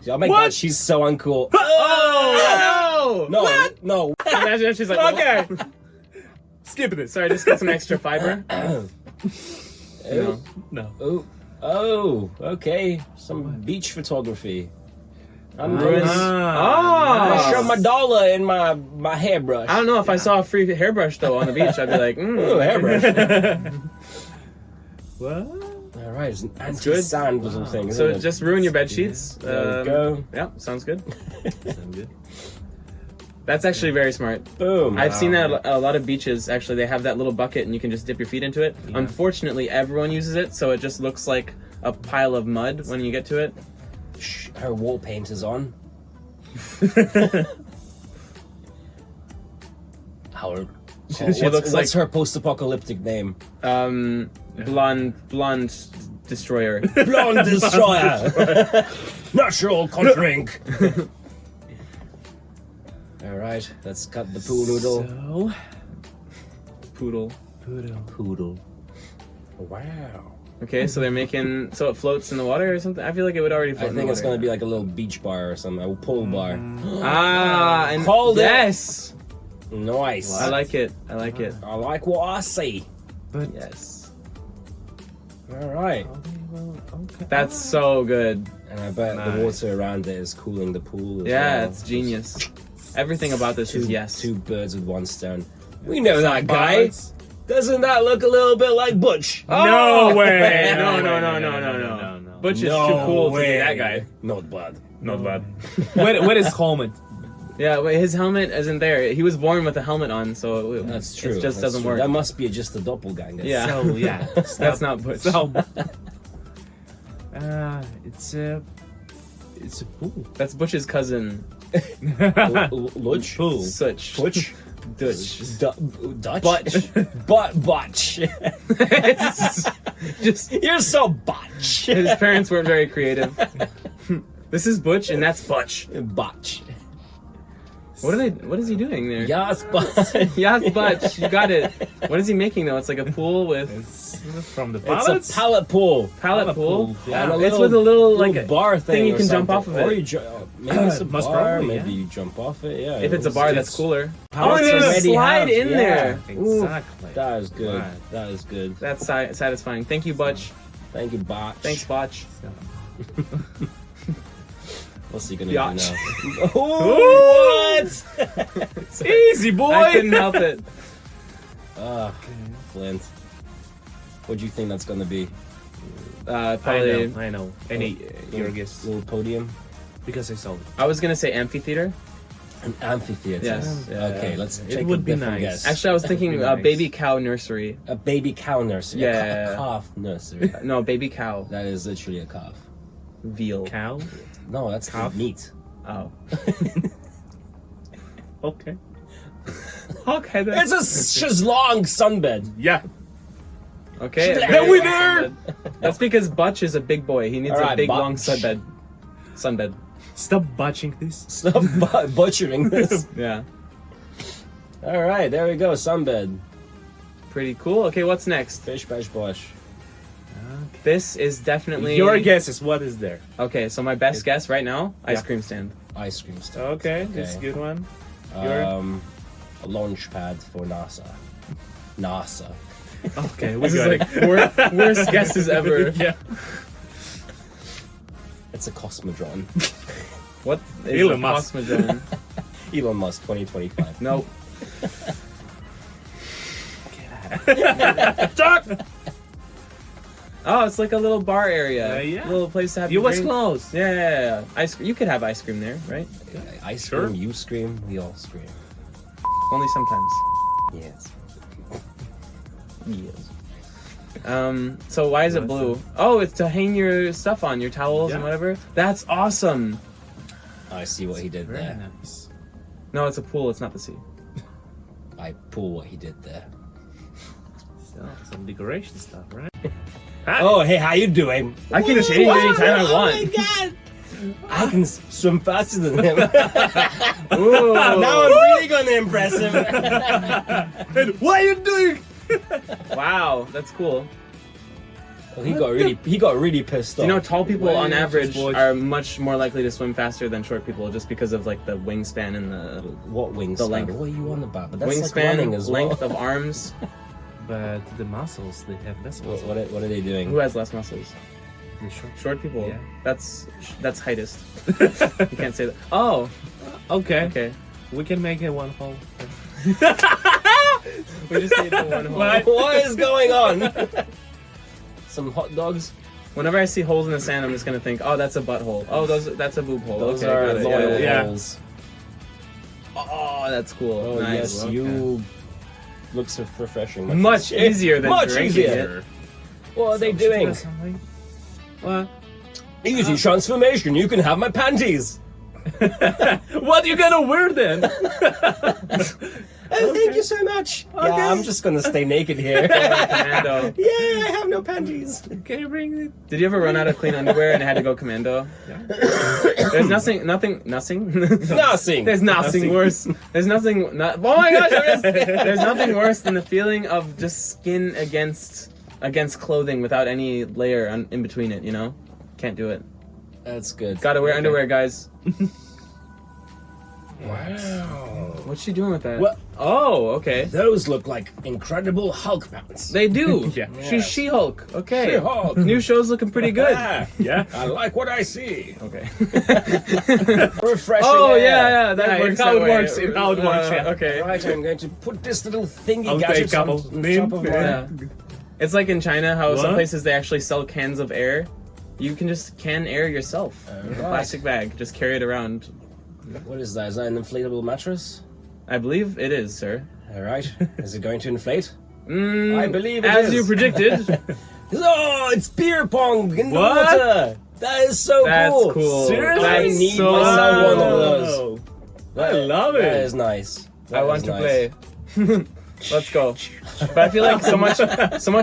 Oh my god, she's so uncool. Oh No, what? no. Imagine if she's like, okay, skip it. Sorry, just get some extra fiber. No. Oh, okay. Some beach photography. I'm doing. I show my dollar in my hairbrush. I don't know if I saw a free hairbrush though on the beach. I'd be like, Ooh, hairbrush. What? All right, it's an anti-sand thing. so just ruin your bed sheets. There we go. Yeah, sounds good. Sound good? That's actually very smart. Boom. I've seen that at a lot of beaches. Actually, they have that little bucket and you can just dip your feet into it. Yeah. Unfortunately, everyone uses it, so it just looks like a pile of mud when you get to it. Shh, her wall paint is on. Howard. She looks like what's her post-apocalyptic name? blonde destroyer. Blonde destroyer. Natural drink. All right, let's cut the pool noodle. So, Poodle. Poodle. Wow. Okay, so they're making so it floats in the water or something. I feel like it would already float. I think it's gonna be like a little beach bar or something, a pool bar. And Called it. yes. Nice. I like it. I like it. I like what I see. but Yes. All right. okay. That's so good. And I bet the Nice. water around it is cooling the pool. As Yeah, well. it's genius. Everything about this is yes. Two birds with one stone. We know that guy. Buds. Doesn't that look a little bit like Butch? No way! No. Butch is No too cool to be way. that guy. Not bad. Not bad. What is helmet? Yeah, but his helmet isn't there. He was born with a helmet on, so That's true. It just That's doesn't true. work. That must be just a doppelganger. Yeah. So yeah, That's not Butch. So, it's a pool. That's Butch's cousin. Luch? Pool. Such. Butch? Dutch. Dutch? Butch. Butch. Just You're so Butch. his parents weren't very creative. This is Butch and that's Butch. Butch. What is he doing there? Yes, Butch. Yes, Butch. You got it. What is he making though? It's like a pool with It's from the It's pallets. a pallet pool. pallet pool. Yeah. And a It's with a little like little bar thing you or can jump something. off of Or it. you maybe it's a Most bar, probably, maybe yeah. you jump off it, yeah. If it's a bar, that's cooler. Oh, Pallets and there's a already slide have- in yeah. there. Ooh, Exactly. That is good. Right. That is good. that's satisfying. Thank you, Butch. Thank you, Botch. Thanks, Botch. What's he gonna Biatch. do now? Oh, what? Easy boy. I couldn't help it. Flint. What do you think that's gonna be? Probably. I know. Any your guess? Little podium? Because I saw it. I was gonna say amphitheater. An amphitheater. Yes. Yeah, Okay, yeah. let's It take would a be different nice. guess. Actually, I was thinking Nice. baby cow nursery. A baby cow nursery. Yeah. A calf nursery. No, baby cow. That is literally a calf. Veal. Cow. No, that's Calf? the meat. Oh. Okay. Okay then. It's a long sunbed. Yeah. Okay. The very winner! well said. That's because Butch is a big boy. He needs All a right, big Butch. long sunbed. Sunbed. Stop botching this. Stop butchering this. Yeah. All right, there we go. Sunbed. Pretty cool. Okay, what's next? Fish, bash, bosh. This is definitely Your guess is what is there? Okay, so my best guess right now, ice Yeah. cream stand. Ice cream stand. Okay, that's a good one. A launch pad for NASA. NASA. Okay, we This is got like it. worst guesses ever. Yeah. It's a Cosmodrome. What is Elon a Musk. Cosmodrome? Elon Musk 2025. Nope. Oh, it's like a little bar area. Yeah. Little place to have You your was drink. close. Yeah. Ice. You could have ice cream there, right? Ice Sure. cream, you scream, we all scream. Only sometimes. Yes. Yes. So why is it blue? Oh, it's to hang your stuff on, your towels and Yeah. whatever. That's awesome. I see what he did Very there. nice. No, it's a pool. It's not the sea. I pull what he did there. So, some decoration stuff, right? Oh, hey, how you doing? I can change anytime I want. Oh my god! I can swim faster than him. Ooh. Now I'm really gonna impress him. What are you doing? Wow, that's cool. Well, he got really pissed off. You know, tall people on average boys. are much more likely to swim faster than short people just because of like the wingspan and the What wingspan? The length. What are you on about? But that's like wingspan, running as well. length of arms. But the muscles, they have less muscles. What are they doing? Who has less muscles? The short. Short people. Yeah. That's heightist. You can't say that. Oh, Okay. okay. We can make it one hole. We just need the one hole. What is going on? Some hot dogs. Whenever I see holes in the sand, I'm just gonna think, oh, that's a butthole. Oh, that's a boob hole. Those okay, are got it. loyal yeah. holes. Oh, that's cool. Oh Nice. yes, okay. you look so refreshing. Much easier than Much drinking easier. it. What are they doing? What? Easy transformation. You can have my panties. What are you gonna wear then? Oh, thank you so much. Okay. Yeah, I'm just gonna stay naked here. Commando. Yeah, I have no panties. Can you bring it? Did you ever run out of clean underwear and had to go commando? Yeah. There's nothing. Nothing. There's nothing worse. There's nothing. Oh my gosh! There's nothing worse than the feeling of just skin against clothing without any layer in between it. You know, can't do it. That's good. Gotta wear underwear, guys. Wow. What's she doing with that? What? Oh, okay. Those look like incredible Hulk pants. They do. Yeah. She's She-Hulk. Okay. She-Hulk. New show's looking pretty good. Ah, Yeah. I like what I see. Okay. Refreshing. Oh air. yeah, that Yeah, works. it's how that it way. works, it's how it works, yeah. Okay. Right, I'm going to put this little thingy I'll gadget take a couple. on top of my... Yeah. It's like in China how some What? places they actually sell cans of air. You can just can air yourself in a Right. plastic bag. Just carry it around. What is that? Is that an inflatable mattress? I believe it is, sir. All right. Is it going to inflate? Mm, I believe it as is. you predicted. Oh, it's beer pong in the What? water. That is so That's cool. cool. Seriously? I That's need so myself one of cool. those. I love That it. is nice. I That want is to nice. play. Let's go. But I feel like so much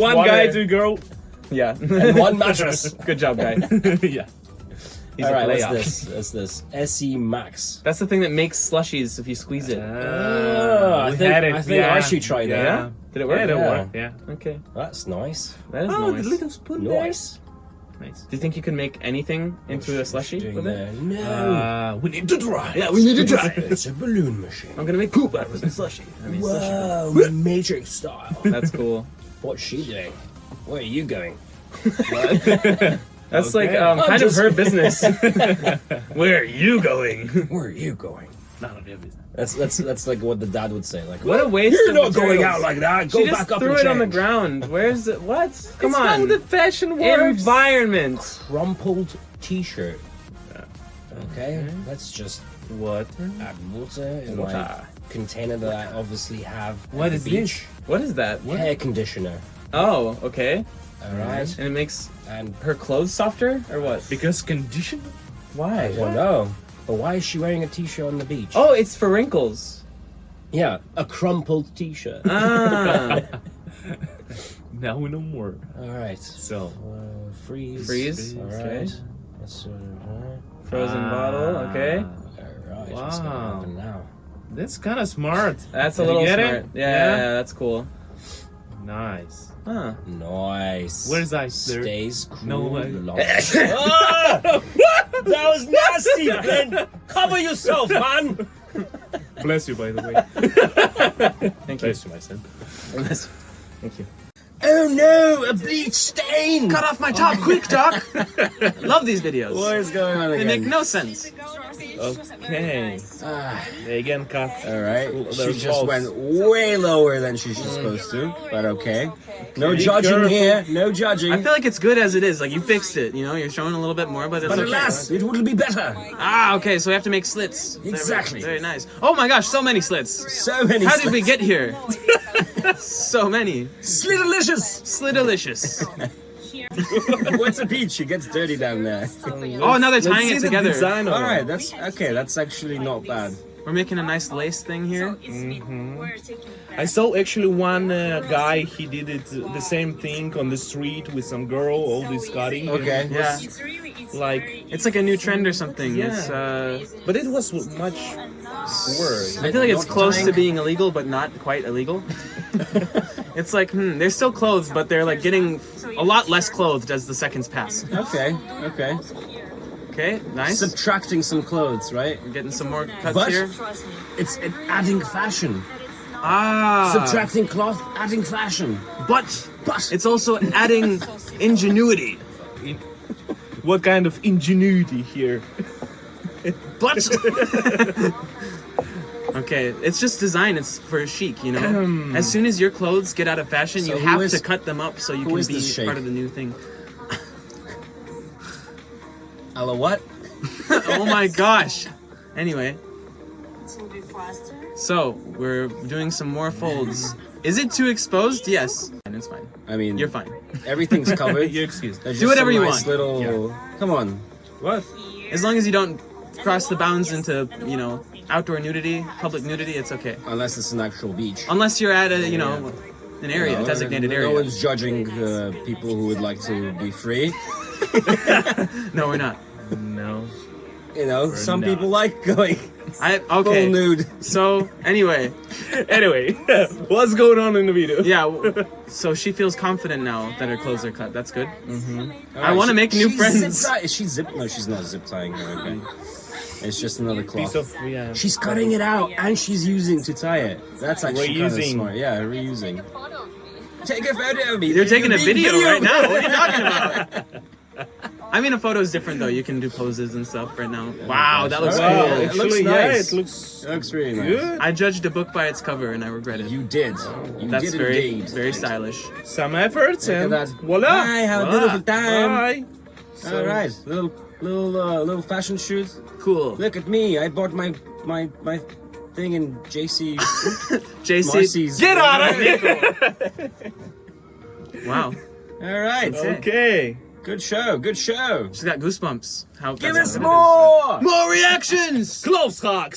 One water. guy, two girl. Yeah. And one mattress. Good job, guy. Yeah. He's All a right, what's player. this? What's this? SE Max. That's the thing that makes slushies if you squeeze it. I we think- had it. I think yeah. Archie tried that. Yeah. Did it work? Yeah, it Yeah. worked. Yeah. Okay. That's nice. That is Oh, nice. the little spoon Nice. there. Nice. Do you think you can make anything into a slushie Doing with it? there. No. We need to try. Yeah, we need to try. It's a balloon machine. I'm gonna make poop out of some slushie. I mean, slushie. Whoa, Matrix style. That's cool. What's she doing? Where are you going? That's Okay. like I'm kind of just- her business. Where are you going? Where are you going? None of your business. That's like what the dad would say. Like, What a waste You're of not going materials. out like that. Go She just back up threw and it on the change. ground. Where's it? What? Come It's on. how the fashion works. Environment. Crumpled T-shirt. Okay, that's just What? add water in Water. my container that I obviously have. at What the is beach. What is that? Hair conditioner. Oh, okay. All right, And it makes and her clothes softer, or what? Because condition? I Why? don't know. But why is she wearing a T-shirt on the beach? Oh, it's for wrinkles. yeah, a crumpled T-shirt. Ah. Now we know more. All right. So. Freeze. Freeze, All okay. right. That's Frozen bottle. Okay. all right. What's gonna Wow. happen now? That's kind of smart. That's a Did you little get smart. it? Yeah, that's cool. Nice. Huh. Nice. Where's ice there? Stays cool. No way. long- Ah! That was nasty, Ben. Cover yourself, man. Bless you, by the way. Thank you. Bless you, my son. Thank you. Oh no, a bleach stain. Cut off my top, quick, Doc. Love these videos. What is going on They again? make no sense. Okay. Ah, They again cut. all right. She There's just balls. went way lower than she's supposed to, but okay. No Be judging careful. here. No judging. I feel like it's good as it is. Like you fixed it. You know, you're showing a little bit more, but it's but okay. alas, it would be better. Ah, okay. So we have to make slits. Exactly. Very nice. Oh my gosh, so many slits. So many. How did we get here? So many. Slitalicious. Slitalicious. What's a peach? She gets dirty down there. Oh, now they're tying it together. All right, that's okay. That's actually not bad. We're making a nice lace thing here. I saw actually one guy, he did it the same thing on the street with some girl, all this cutting. Okay. It Yeah. was like, It's like a new trend or something. Yeah. It's but it was much worse. I feel like it's Not close to tying- being illegal, but not quite illegal. It's like, they're still clothed, but they're like getting a lot less clothed as the seconds pass. Okay. Okay, nice. Subtracting some clothes, right? We're getting some more cuts But- here. It's adding fashion. Ah. Subtracting cloth, adding fashion. But it's also adding ingenuity. What kind of ingenuity here? But okay, it's just design. It's for chic, you know. As soon as your clothes get out of fashion, So you who have is- to cut them up so you who can is be this sheikh? part of the new thing. Hello, what? Oh my gosh. Anyway, It will be faster. so we're doing some more folds. Is it too exposed? Yes. And it's fine. I mean, You're fine. everything's covered. You're excused. There's Do just whatever some you nice want. Little, come on. What? As long as you don't cross the bounds into, you know, outdoor nudity, public nudity, it's okay. Unless it's an actual beach. Unless you're at a, you know, an area, No, a designated no area. one's judging people who would like to be free. No, we're not. No. You know, some not. people like going Okay. full nude. So anyway, Anyway, what's going on in the video? yeah. So she feels confident now that her clothes are cut. That's good. Alright, wanna make new she's friends. Zip tie- is she zip? No, she's not zip tying her. Okay. It's just another cloth. Piece of yeah. She's cutting it out and she's using to tie it. That's actually kind of Reusing. smart. Yeah, reusing. Take a photo of me. You're taking a Big video right now. What are you talking about? I mean, a photo is different though. You can do poses and stuff right now. Wow, that looks Alright, cool. yeah, it Actually, looks yeah, nice. it looks It looks really nice. good. I judged a book by its cover and I regret it. You did. You That's did very, indeed. very stylish. Some efforts Look at and that. voila. Bye, have a Voila. beautiful time. Bye. All right, little fashion shoot. Cool. Look at me. I bought my thing in JC JC. Marcy's. Get out of here. Wow. All right. Okay. Good show. Good show. She's got goosebumps. How? Give that's us how good it is. more. More reactions. Close talks.